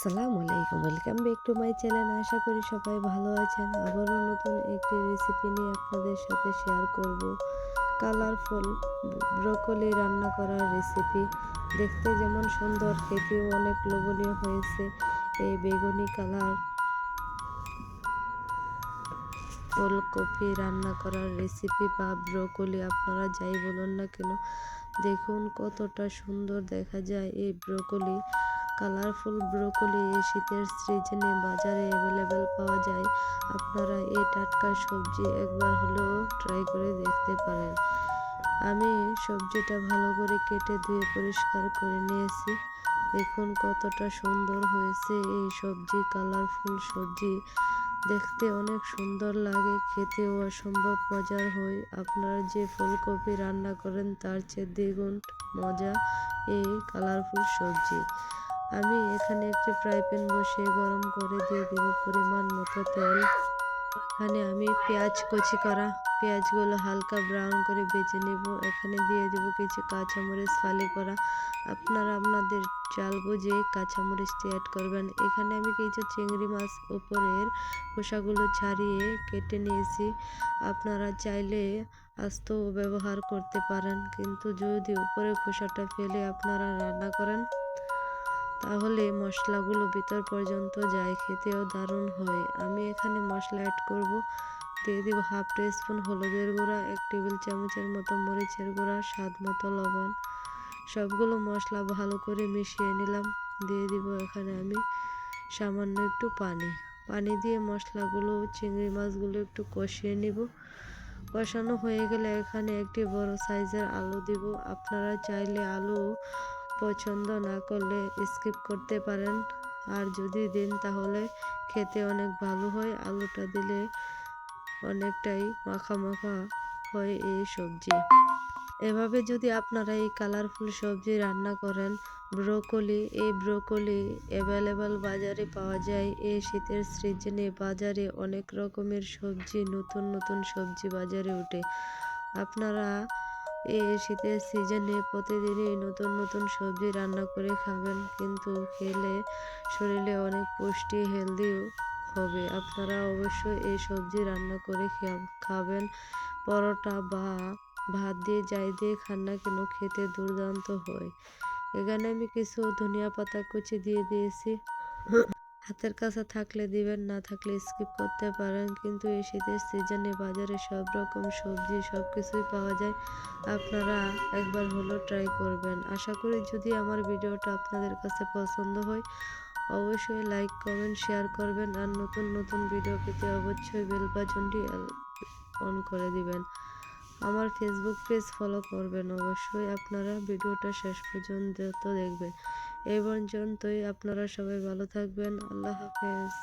আসসালামু আলাইকুম, welcome back to my channel. আশা করি সবাই ভালো আছেন। আবারও নতুন একটি রেসিপি নিয়ে আপনাদের সাথে শেয়ার করব। কালারফুল ব্রোকলি রান্না করার রেসিপি। দেখতে যেমন সুন্দর, খেতেও অনেক লোভনীয় হয়েছে। এই বেগুনি কালার ফুলকপি রান্না করার রেসিপি বা ব্রোকলি আপনারা যাই বলুন না কেন, দেখুন কতটা সুন্দর দেখা যায় এই ব্রোকলি। কালারফুল ব্রোকলি এই শীতের সিজনে বাজারে অ্যাভেলেবেল পাওয়া যায়। আপনারা এই টাটকা সবজি একবার হলেও ট্রাই করে দেখতে পারেন। আমি সবজিটা ভালো করে কেটে ধুয়ে পরিষ্কার করে নিয়েছি। দেখুন কতটা সুন্দর হয়েছে এই সবজি। কালারফুল সবজি দেখতে অনেক সুন্দর লাগে, খেতেও অসম্ভব মজার হয়। আপনারা যে ফুলকপি রান্না করেন তার চেয়ে দ্বিগুণ মজা এই কালারফুল সবজি। আমি এখানে একটি ফ্রাই প্যান বসিয়ে গরম করে দিয়ে দিব পরিমাণ মতো তেল। এখানে আমি পেঁয়াজ কুচি করা, পেঁয়াজগুলো হালকা ব্রাউন করে ভেজে নেব। এখানে দিয়ে দেব কিছু কাঁচামরিচ ফালি করা। আপনারা আপনাদের ঝাল বুঝে কাঁচামরিচটি অ্যাড করবেন। এখানে আমি কিছু চিংড়ি মাছ উপরের খোসাগুলো ছাড়িয়ে কেটে নিয়েছি। আপনারা চাইলে আস্তও ব্যবহার করতে পারেন, কিন্তু যদি উপরের খোসাটা ফেলে আপনারা রান্না করেন তাহলে মশলাগুলো ভিতর পর্যন্ত যায়, খেতেও দারুণ হয়। আমি এখানে মশলা অ্যাড করব। দিয়ে দিব হাফ টিস্পুন হলুদের গুঁড়া, 1 টেবিল চামচের মতো মরিচের গুঁড়া, স্বাদ মতো লবণ। সবগুলো মশলা ভালো করে মিশিয়ে নিলাম। দিয়ে দিব এখানে আমি সামান্য একটু পানি দিয়ে মশলাগুলো, চিংড়ি মাছগুলো একটু কষিয়ে নিব। কষানো হয়ে গেলে এখানে একটি বড় সাইজের আলু দিব। আপনারা চাইলে আলু পছন্দ না করলে স্কিপ করতে পারেন, আর যদি দেন তাহলে খেতে অনেক ভালো হয়। আলুটা দিলে অনেকটাই মাখা মাখা হয় এই সবজি। এভাবে যদি আপনারা এই কালারফুল সবজি রান্না করেন, এই ব্রোকলি অ্যাভেলেবল বাজারে পাওয়া যায়। এই শীতের সিজনে বাজারে অনেক রকমের সবজি, নতুন নতুন সবজি বাজারে ওঠে। আপনারা এই শীতের সিজনে প্রতিদিনই নতুন নতুন সবজি রান্না করে খাবেন, কিন্তু খেলে শরীরে অনেক পুষ্টি, হেলদিও হবে। আপনারা অবশ্যই এই সবজি রান্না করে খাবেন। পরোটা বা ভাত দিয়ে যাই দিয়ে খান না কেন, খেতে দুর্দান্ত হয়। এখানে আমি কিছু ধনিয়া পাতা কুচি দিয়ে দিয়েছি। হাতের কাছে থাকলে দিবেন, না থাকলে স্কিপ করতে পারেন। কিন্তু এই শীতের সিজনে বাজারে সব রকম সবজি সব কিছুই পাওয়া যায়। আপনারা একবার হলেও ট্রাই করবেন। আশা করি যদি আমার ভিডিওটা আপনাদের কাছে পছন্দ হয়, অবশ্যই লাইক, কমেন্ট, শেয়ার করবেন। আর নতুন নতুন ভিডিও পেতে অবশ্যই বেল বাটনটি অন করে দিবেন। আমার ফেসবুক পেজ ফলো করবেন। অবশ্যই আপনারা ভিডিওটা শেষ পর্যন্ত দেখবেন। এই পর্যন্তই, আপনারা সবাই ভালো থাকবেন। আল্লাহ হাফেজ।